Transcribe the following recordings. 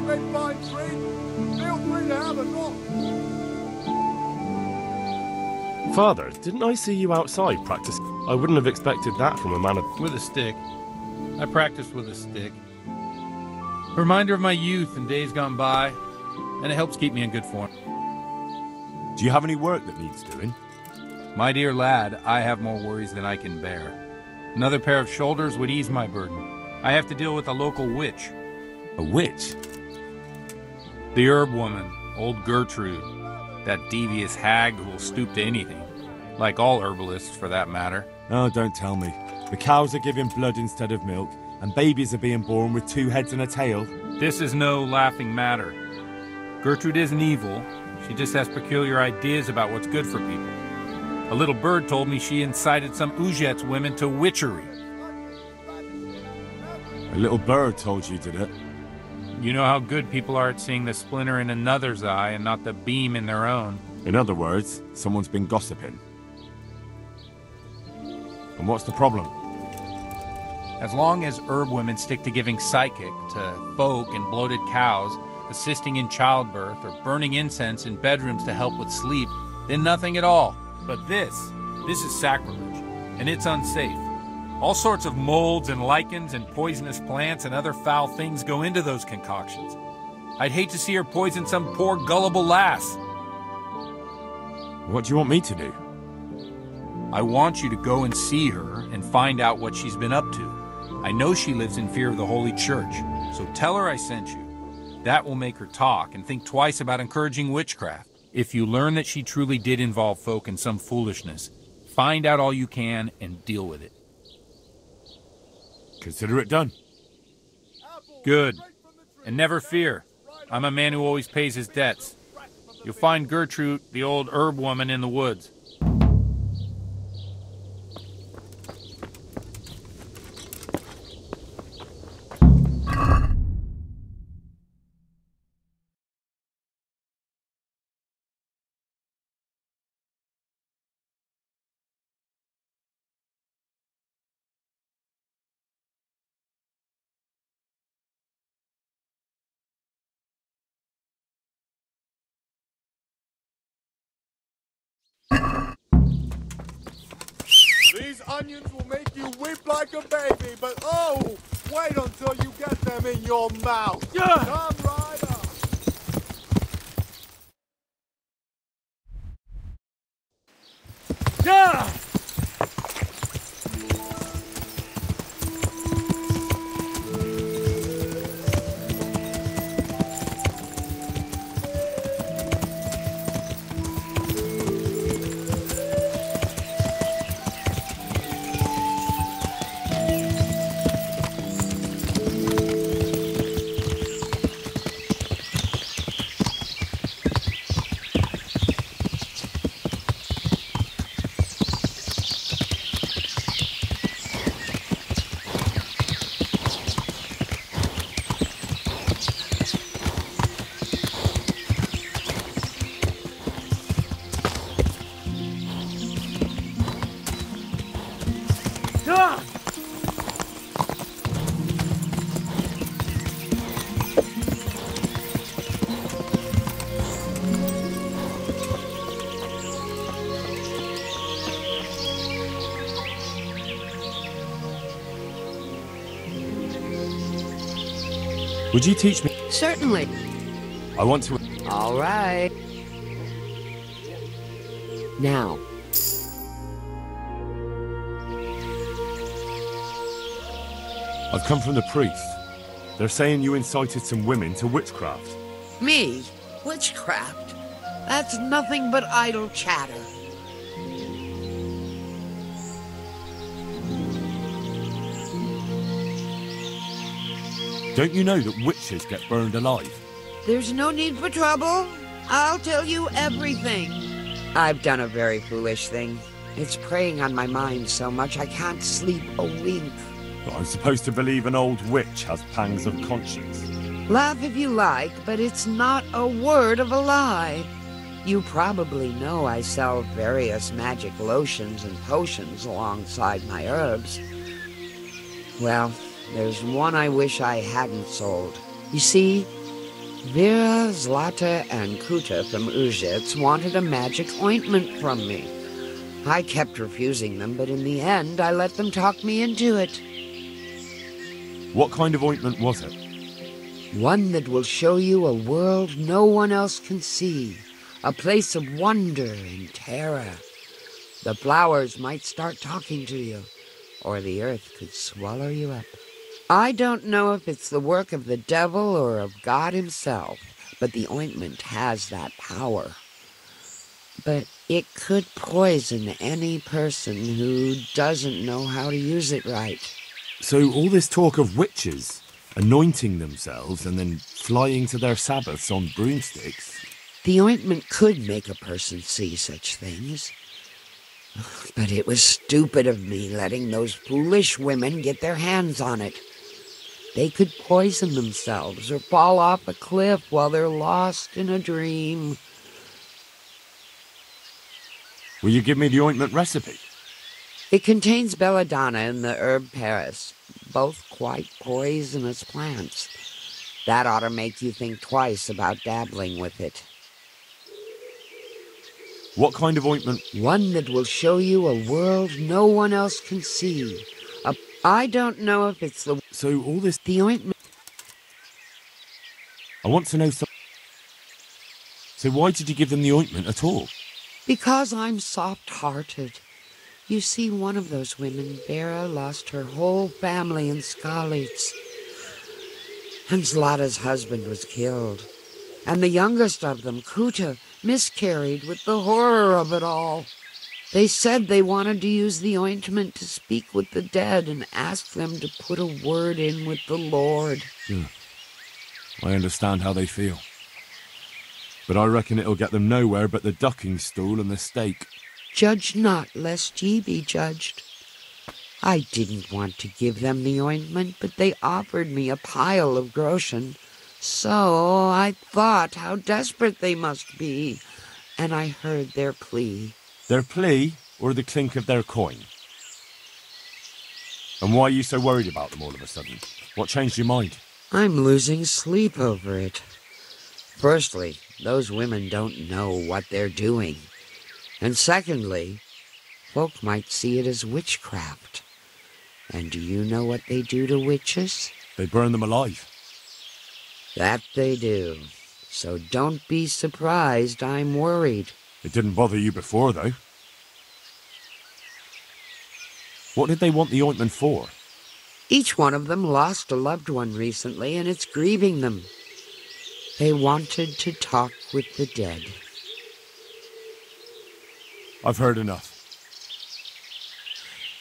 perfectly fine treat. Feel free to have a look. Father, didn't I see you outside practice? I wouldn't have expected that from a man of... With a stick. I practiced with a stick. A reminder of my youth and days gone by, and it helps keep me in good form. Do you have any work that needs doing? My dear lad, I have more worries than I can bear. Another pair of shoulders would ease my burden. I have to deal with a local witch. A witch? The herb woman, old Gertrude. That devious hag who will stoop to anything. Like all herbalists, for that matter. Oh, don't tell me. The cows are giving blood instead of milk, and babies are being born with 2 heads and a tail. This is no laughing matter. Gertrude isn't evil. She just has peculiar ideas about what's good for people. A little bird told me she incited some Ужице women to witchery. A little bird told you, did it? You know how good people are at seeing the splinter in another's eye and not the beam in their own. In other words, someone's been gossiping. And what's the problem? As long as herb women stick to giving psychic to folk and bloated cows, assisting in childbirth, or burning incense in bedrooms to help with sleep, then nothing at all. But this is sacrilege, and it's unsafe. All sorts of molds and lichens and poisonous plants and other foul things go into those concoctions. I'd hate to see her poison some poor gullible lass. What do you want me to do? I want you to go and see her and find out what she's been up to. I know she lives in fear of the Holy Church, so tell her I sent you. That will make her talk and think twice about encouraging witchcraft. If you learn that she truly did involve folk in some foolishness, find out all you can and deal with it. Consider it done. Good. And never fear. I'm a man who always pays his debts. You'll find Gertrude, the old herb woman, in the woods. These onions will make you weep like a baby, but oh, wait until you get them in your mouth. Yeah. Come right up. Yeah! Would you teach me? Certainly. I want to... All right. Now. I've come from the priest. They're saying you incited some women to witchcraft. Me? Witchcraft? That's nothing but idle chatter. Don't you know that witches get burned alive? There's no need for trouble. I'll tell you everything. I've done a very foolish thing. It's preying on my mind so much I can't sleep a wink. But I'm supposed to believe an old witch has pangs of conscience. Laugh if you like, but it's not a word of a lie. You probably know I sell various magic lotions and potions alongside my herbs. Well, there's one I wish I hadn't sold. You see, Vera, Zlata, and Kuta from Ужице wanted a magic ointment from me. I kept refusing them, but in the end, I let them talk me into it. What kind of ointment was it? One that will show you a world no one else can see, a place of wonder and terror. The flowers might start talking to you, or the earth could swallow you up. I don't know if it's the work of the devil or of God himself, but the ointment has that power. But it could poison any person who doesn't know how to use it right. So all this talk of witches anointing themselves and then flying to their Sabbaths on broomsticks. The ointment could make a person see such things. But it was stupid of me letting those foolish women get their hands on it. They could poison themselves or fall off a cliff while they're lost in a dream. Will you give me the ointment recipe? It contains belladonna and the herb Paris, both quite poisonous plants. That ought to make you think twice about dabbling with it. What kind of ointment? One that will show you a world no one else can see. I don't know if it's the... So all this... The ointment... I want to know something. So why did you give them the ointment at all? Because I'm soft-hearted. You see, one of those women, Vera, lost her whole family in Skalitz. And Zlata's husband was killed. And the youngest of them, Kuta, miscarried with the horror of it all. They said they wanted to use the ointment to speak with the dead and ask them to put a word in with the Lord. Yeah. I understand how they feel. But I reckon it'll get them nowhere but the ducking stool and the stake. Judge not, lest ye be judged. I didn't want to give them the ointment, but they offered me a pile of groschen. So I thought how desperate they must be, and I heard their plea. Their plea, or the clink of their coin? And why are you so worried about them all of a sudden? What changed your mind? I'm losing sleep over it. Firstly, those women don't know what they're doing. And secondly, folk might see it as witchcraft. And do you know what they do to witches? They burn them alive. That they do. So don't be surprised I'm worried. It didn't bother you before, though. What did they want the ointment for? Each one of them lost a loved one recently, and it's grieving them. They wanted to talk with the dead. I've heard enough.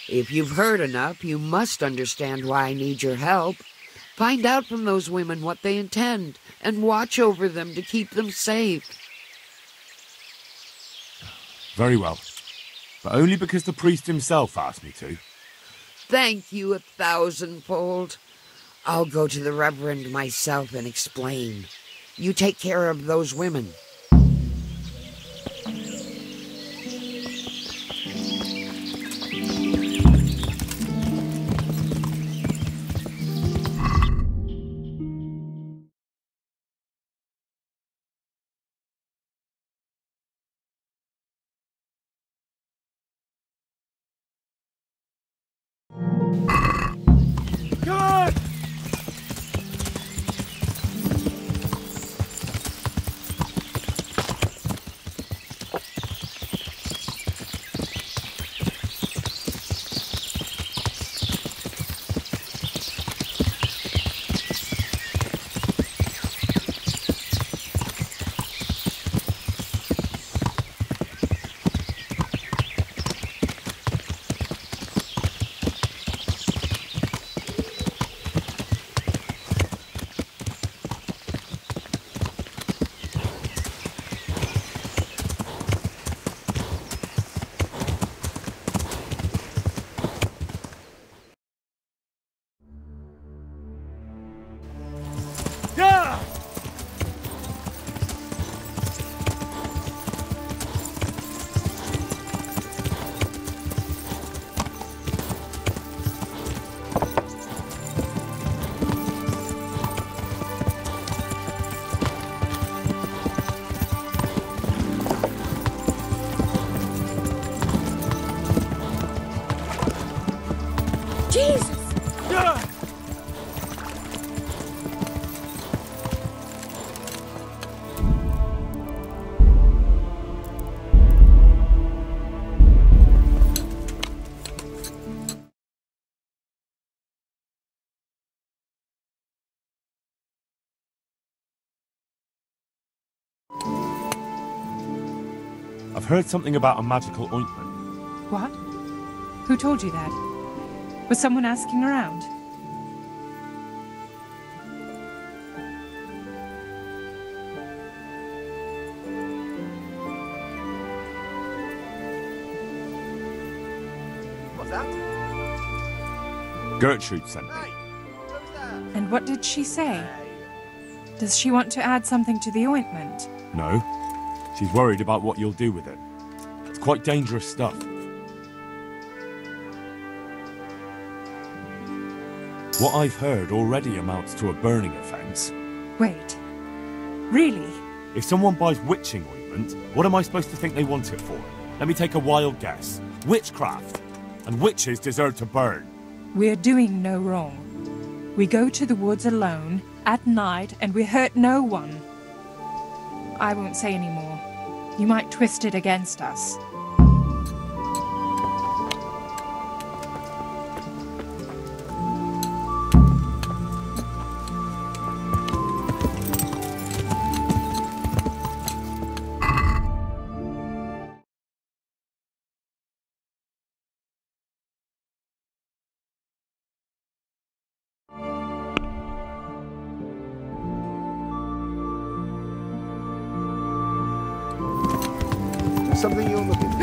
If you've heard enough, you must understand why I need your help. Find out from those women what they intend, and watch over them to keep them safe. Very well. But only because the priest himself asked me to. Thank you 1,000-fold. I'll go to the Reverend myself and explain. You take care of those women. I've heard something about a magical ointment. What? Who told you that? Was someone asking around? What's that? Gertrude sent me. And what did she say? Does she want to add something to the ointment? No. She's worried about what you'll do with it. It's quite dangerous stuff. What I've heard already amounts to a burning offence. Wait. Really? If someone buys witching ointment, what am I supposed to think they want it for? Let me take a wild guess. Witchcraft. And witches deserve to burn. We're doing no wrong. We go to the woods alone, at night, and we hurt no one. I won't say any more. You might twist it against us. Something you're looking for.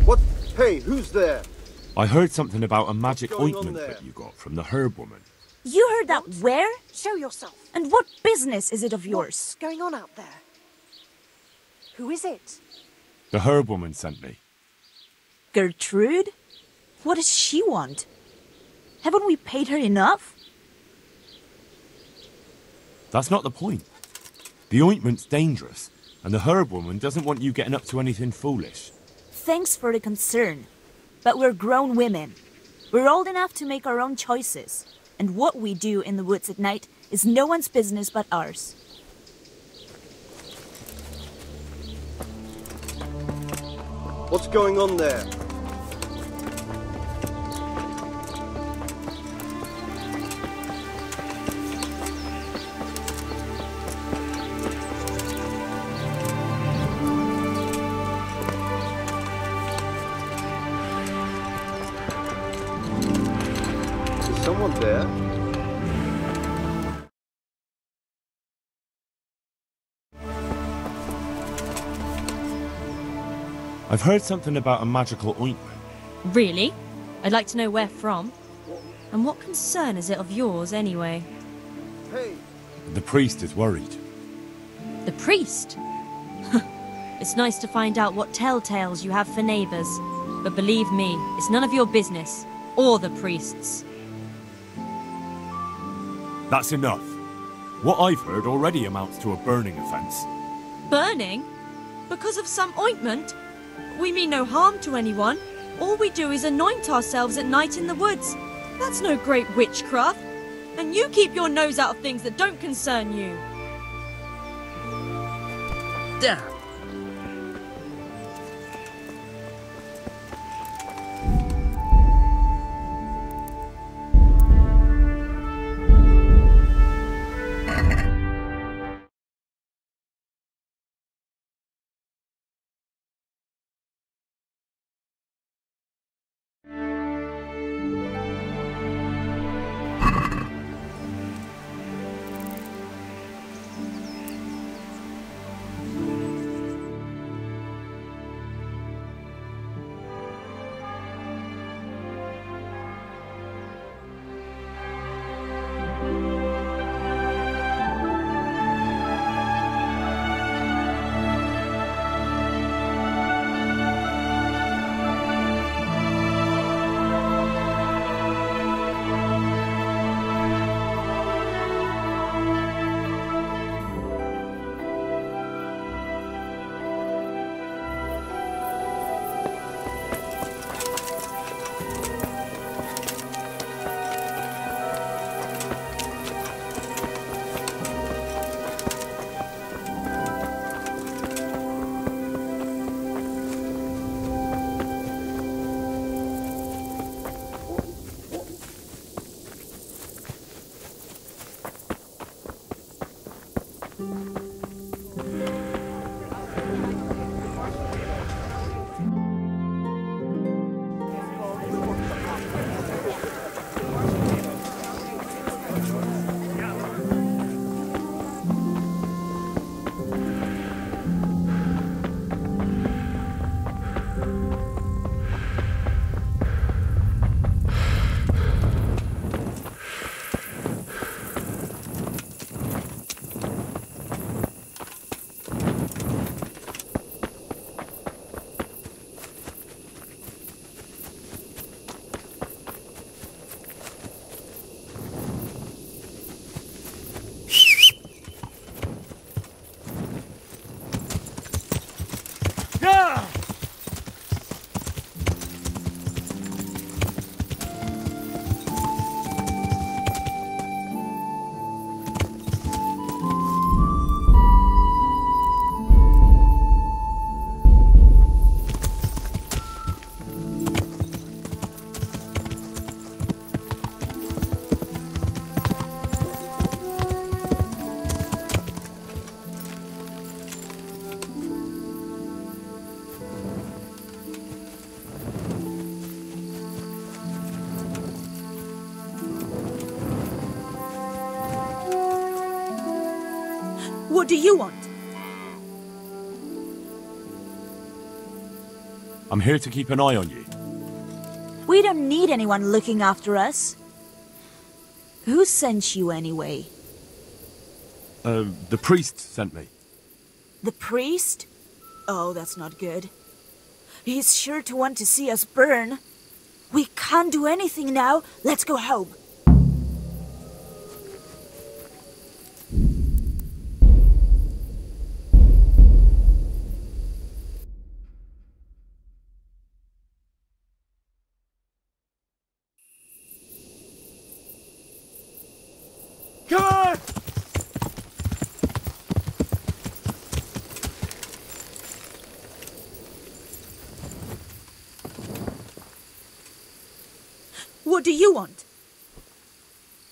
What? Hey, who's there? I heard something about a magic going on ointment there? that you got from the herb woman. You heard that where? Show yourself. And what business is it of yours? What's going on out there? Who is it? The herb woman sent me. Gertrude? What does she want? Haven't we paid her enough? That's not the point. The ointment's dangerous, and the herb woman doesn't want you getting up to anything foolish. Thanks for the concern. But we're grown women. We're old enough to make our own choices. And what we do in the woods at night is no one's business but ours. What's going on there? Is someone there? I've heard something about a magical ointment. Really? I'd like to know where from. And what concern is it of yours, anyway? Hey! The priest is worried. The priest? It's nice to find out what telltales you have for neighbours. But believe me, it's none of your business. Or the priest's. That's enough. What I've heard already amounts to a burning offence. Burning? Because of some ointment? We mean no harm to anyone. All we do is anoint ourselves at night in the woods. That's no great witchcraft. And you keep your nose out of things that don't concern you. Damn. What do you want? I'm here to keep an eye on you. We don't need anyone looking after us. Who sent you anyway? The priest sent me. The priest? Oh, that's not good. He's sure to want to see us burn. We can't do anything now. Let's go home. Come on! What do you want?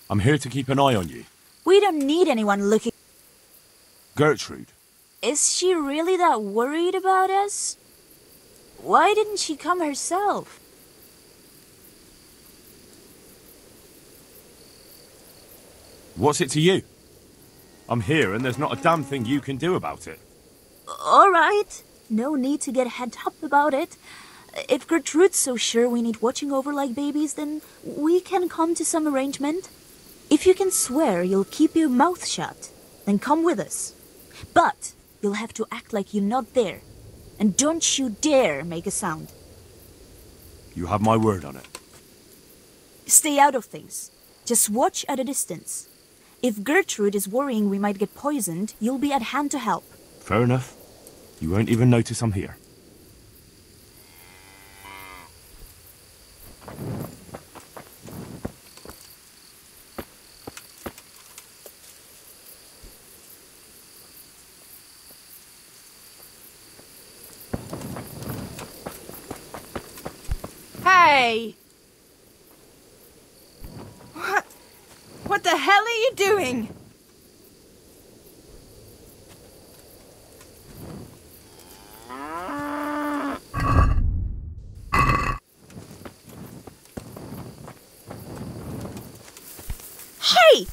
I'm here to keep an eye on you. We don't need anyone looking... Gertrude. Is she really that worried about us? Why didn't she come herself? What's it to you? I'm here and there's not a damn thing you can do about it. All right. No need to get head up about it. If Gertrude's so sure we need watching over like babies, then we can come to some arrangement. If you can swear you'll keep your mouth shut, then come with us. But you'll have to act like you're not there. And don't you dare make a sound. You have my word on it. Stay out of things. Just watch at a distance. If Gertrude is worrying we might get poisoned, you'll be at hand to help. Fair enough. You won't even notice I'm here. Hey! What the hell are you doing? Hey!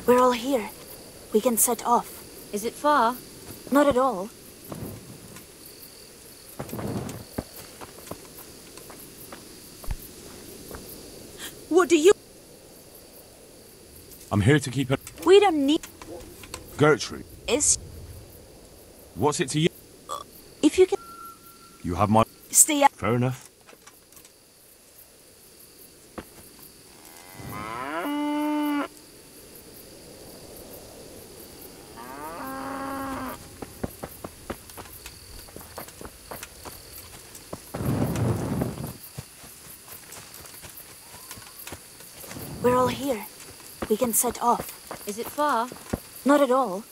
We're all here. We can set off. Is it far? Not at all. What do you... I'm here to keep it... We don't need... Gertrude. Is... What's it to you? If you can... You have my... Stay out. Fair enough. We're all here. We can set off. Is it far? Not at all.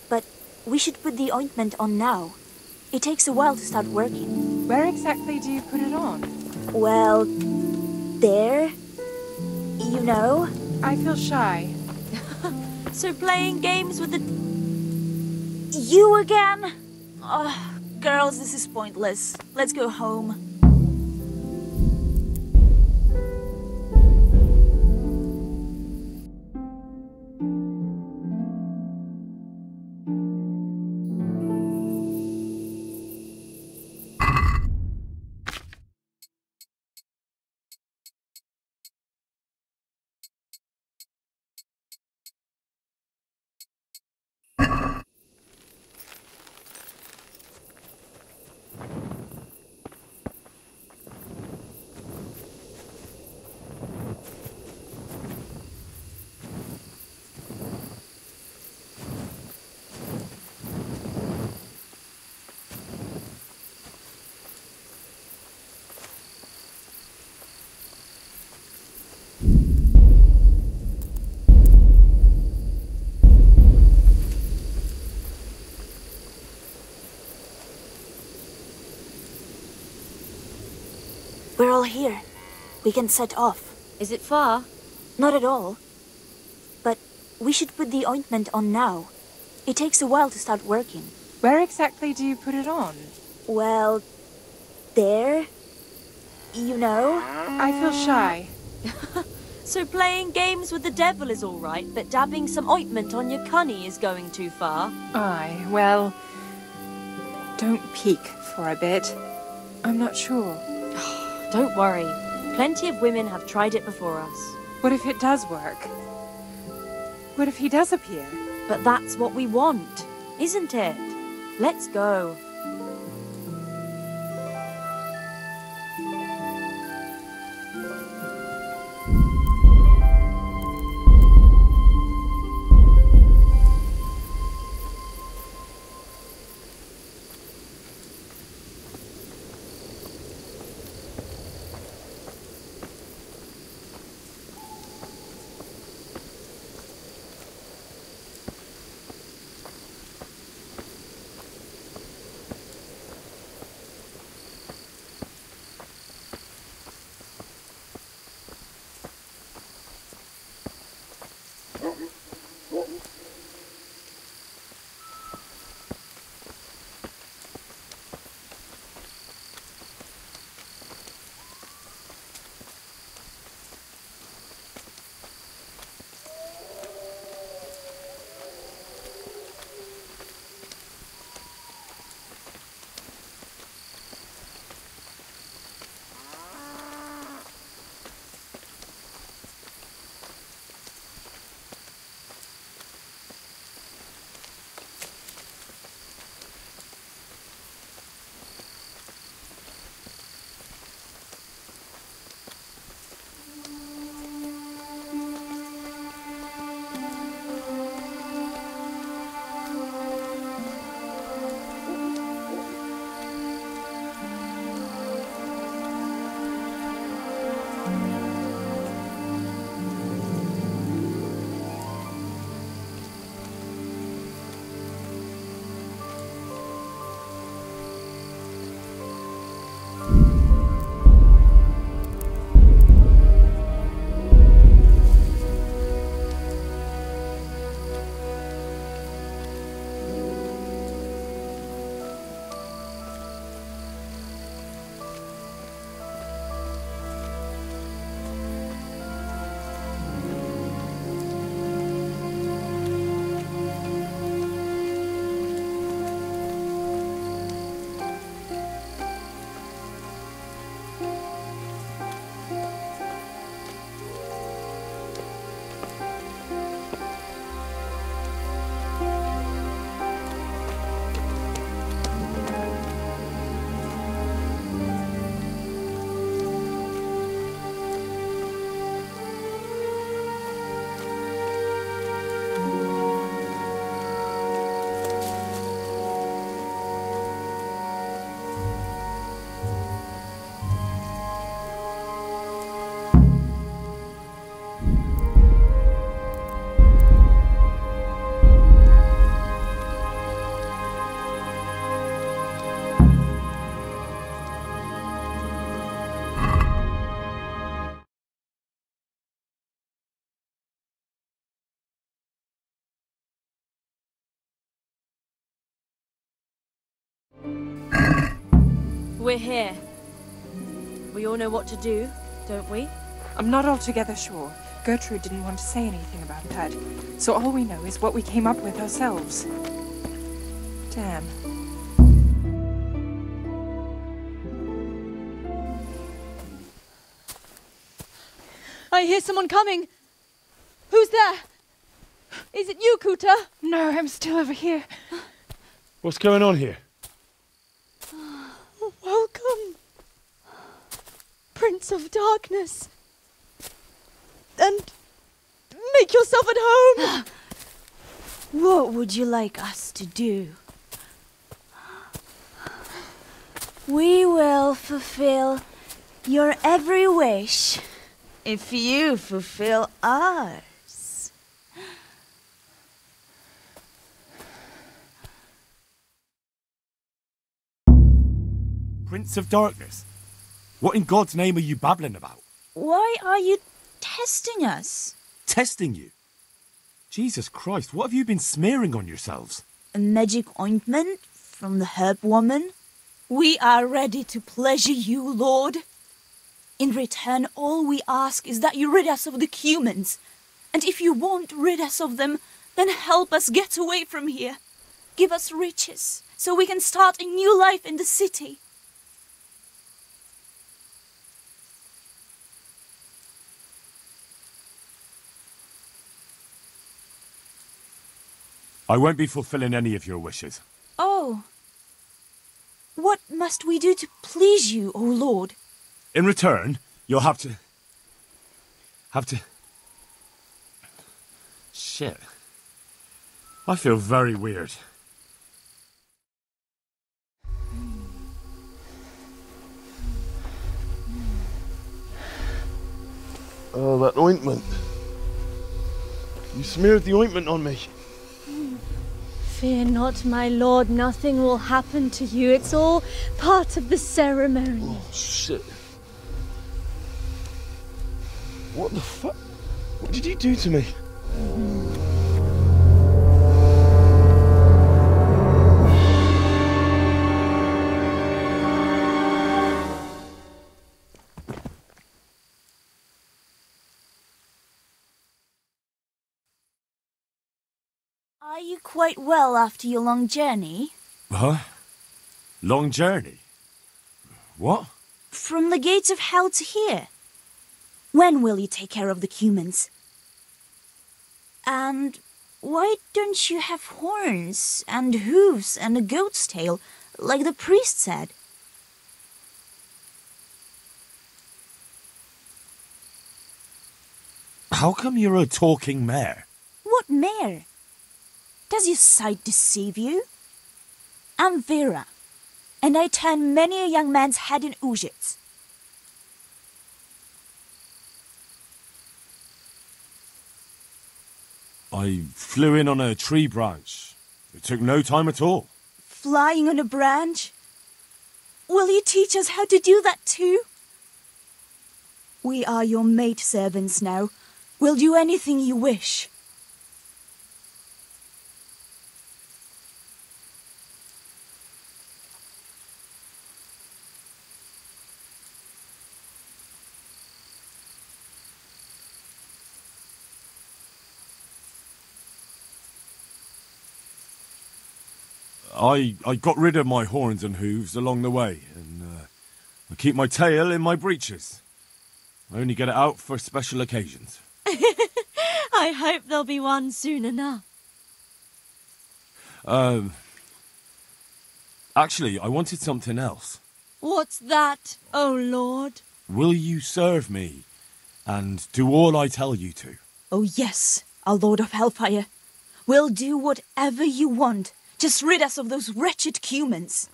But we should put the ointment on now. It takes a while to start working. Where exactly do you put it on? Well, there. You know. I feel shy. So playing games with the... You again? Oh, girls, this is pointless. Let's go home. We're all here. We can set off. Is it far? Not at all. But we should put the ointment on now. It takes a while to start working. Where exactly do you put it on? Well, there. You know? I feel shy. So playing games with the devil is all right, but dabbing some ointment on your cunny is going too far? Aye, well, don't peek for a bit. I'm not sure. Don't worry. Plenty of women have tried it before us. What if it does work? What if he does appear? But that's what we want, isn't it? Let's go. We're here. We all know what to do, don't we? I'm not altogether sure. Gertrude didn't want to say anything about that, so all we know is what we came up with ourselves. Damn. I hear someone coming. Who's there? Is it you, Kuta? No, I'm still over here. What's going on here? Welcome, Prince of Darkness. And make yourself at home. What would you like us to do? We will fulfill your every wish if you fulfill ours. Prince of Darkness? What in God's name are you babbling about? Why are you testing us? Testing you? Jesus Christ, what have you been smearing on yourselves? A magic ointment from the herb woman? We are ready to pleasure you, Lord. In return, all we ask is that you rid us of the humans. And if you won't rid us of them, then help us get away from here. Give us riches, so we can start a new life in the city. I won't be fulfilling any of your wishes. Oh. What must we do to please you, O Lord? In return, you'll have to... Shit. I feel very weird. Oh, that ointment. You smeared the ointment on me. Fear not, my lord, nothing will happen to you. It's all part of the ceremony. Oh, shit. What the fuck? What did you do to me? Are you quite well after your long journey? Huh? Long journey? What? From the gates of hell to here. When will you take care of the humans? And why don't you have horns and hooves and a goat's tail, like the priest said? How come you're a talking mare? What mare? Does your sight deceive you? I'm Vera, and I turn many a young man's head in Ужице. I flew in on a tree branch. It took no time at all. Flying on a branch? Will you teach us how to do that too? We are your maid servants now. We'll do anything you wish. I got rid of my horns and hooves along the way, and I keep my tail in my breeches. I only get it out for special occasions. I hope there'll be one soon enough. Actually, I wanted something else. What's that, oh Lord? Will you serve me and do all I tell you to? Oh yes, our Lord of Hellfire. We'll do whatever you want. Just rid us of those wretched humans.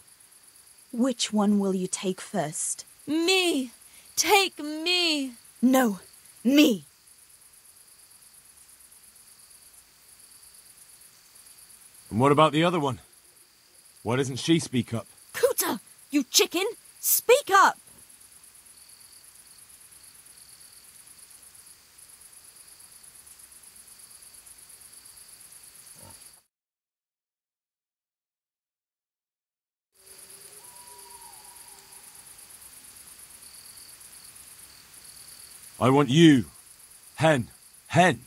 Which one will you take first? Me! Take me! No, me! And what about the other one? Why doesn't she speak up? Kuta! You chicken! Speak up! I want you. Hen. Hen.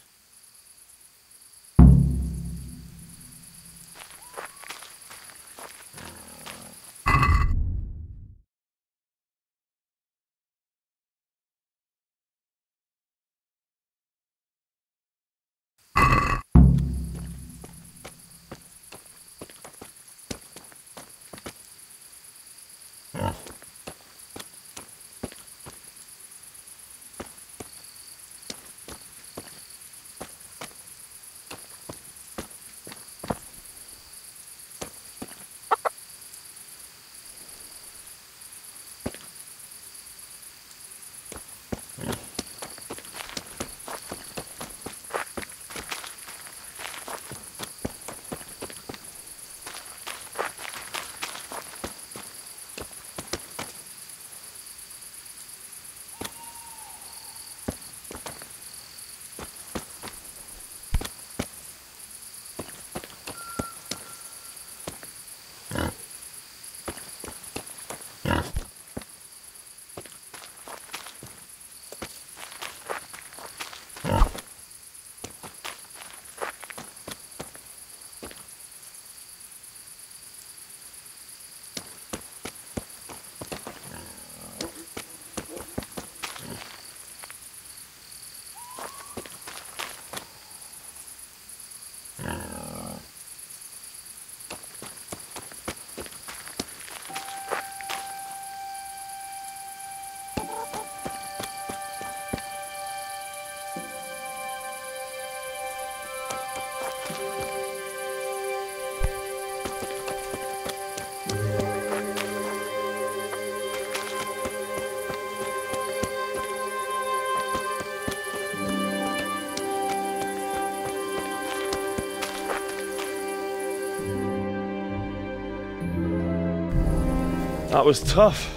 That was tough.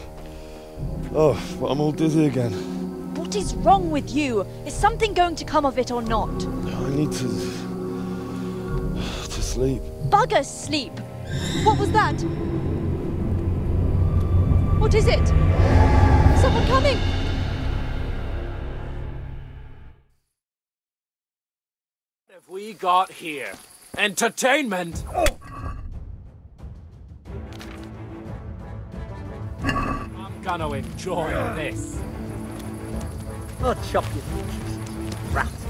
Oh, but I'm all dizzy again. What is wrong with you? Is something going to come of it or not? I need to sleep. Bugger sleep! What was that? What is it? Someone coming! What have we got here? Entertainment? I'm gonna enjoy this. I'll chop you rats.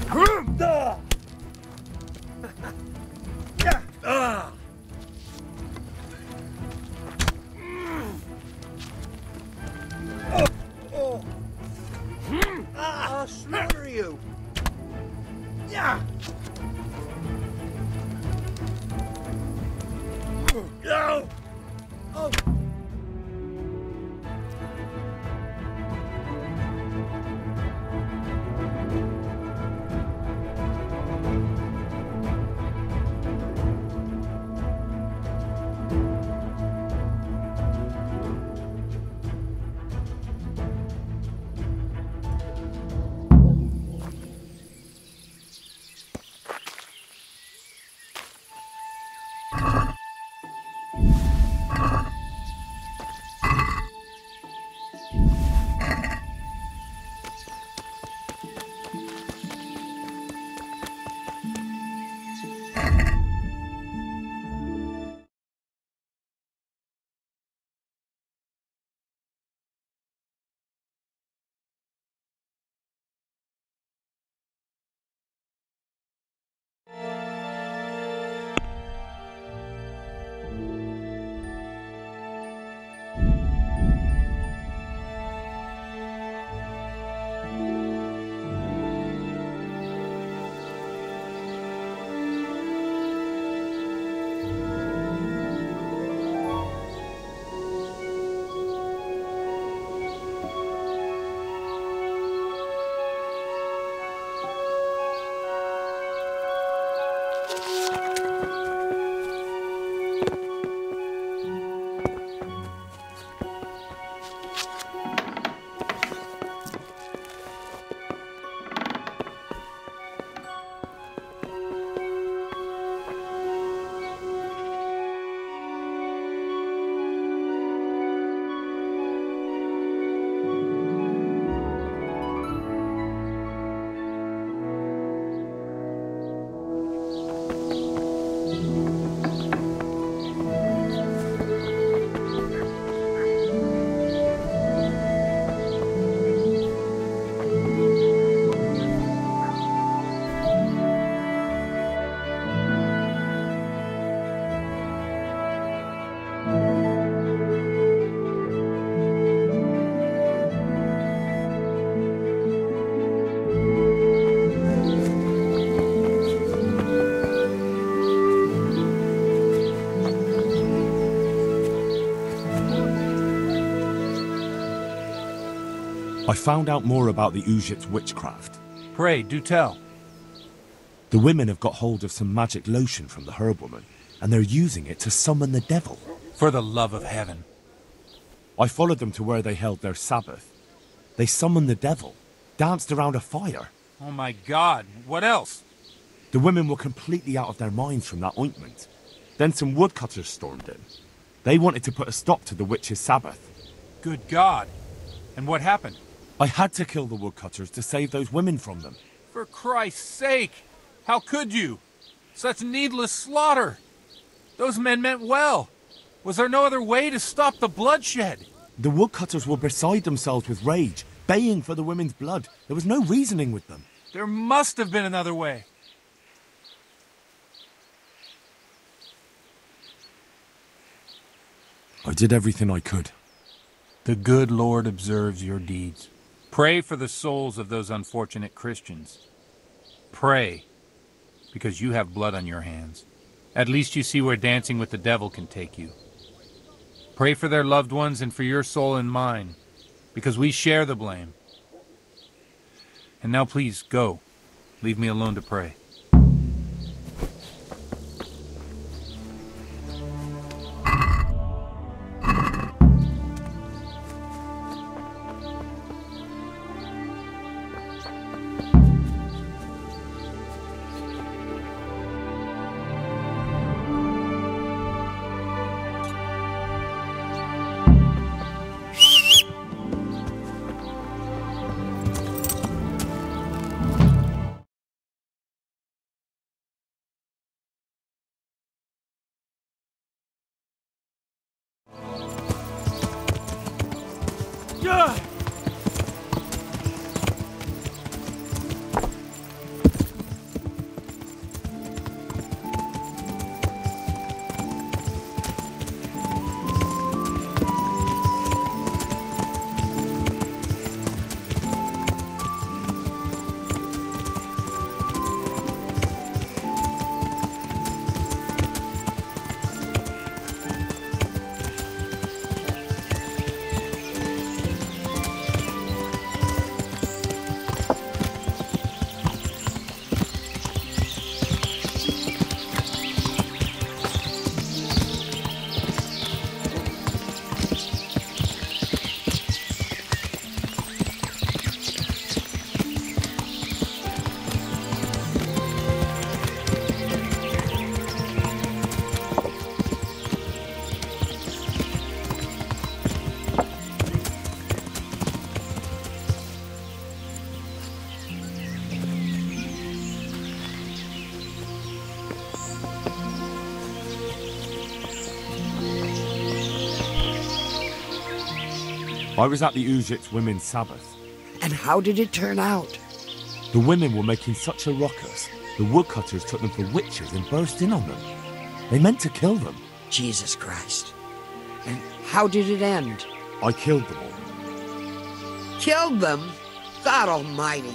I'll slaughter you. Yeah. No. Oh. I found out more about the Ужице witchcraft. Pray, do tell. The women have got hold of some magic lotion from the herb woman, and they're using it to summon the devil. For the love of heaven. I followed them to where they held their Sabbath. They summoned the devil, danced around a fire. Oh my God, what else? The women were completely out of their minds from that ointment. Then some woodcutters stormed in. They wanted to put a stop to the witch's Sabbath. Good God. And what happened? I had to kill the woodcutters to save those women from them. For Christ's sake! How could you? Such needless slaughter! Those men meant well. Was there no other way to stop the bloodshed? The woodcutters were beside themselves with rage, baying for the women's blood. There was no reasoning with them. There must have been another way. I did everything I could. The good Lord observes your deeds. Pray for the souls of those unfortunate Christians. Pray, because you have blood on your hands. At least you see where dancing with the devil can take you. Pray for their loved ones and for your soul and mine, because we share the blame. And now please, go. Leave me alone to pray. I was at the Ужице Women's Sabbath. And how did it turn out? The women were making such a ruckus, the woodcutters took them for witches and burst in on them. They meant to kill them. Jesus Christ. And how did it end? I killed them all. Killed them? God Almighty.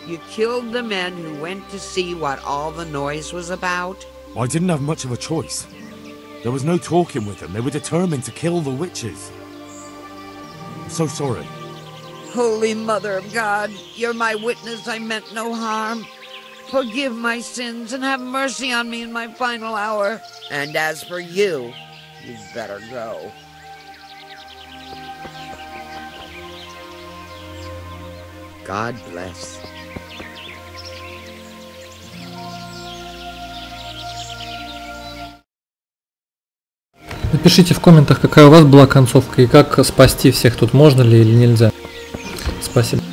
You killed the men who went to see what all the noise was about? I didn't have much of a choice. There was no talking with them. They were determined to kill the witches. I'm so sorry. Holy Mother of God, you're my witness I meant no harm. Forgive my sins and have mercy on me in my final hour. And as for you, you'd better go. God bless. Напишите в комментах, какая у вас была концовка и как спасти всех тут, можно ли или нельзя. Спасибо.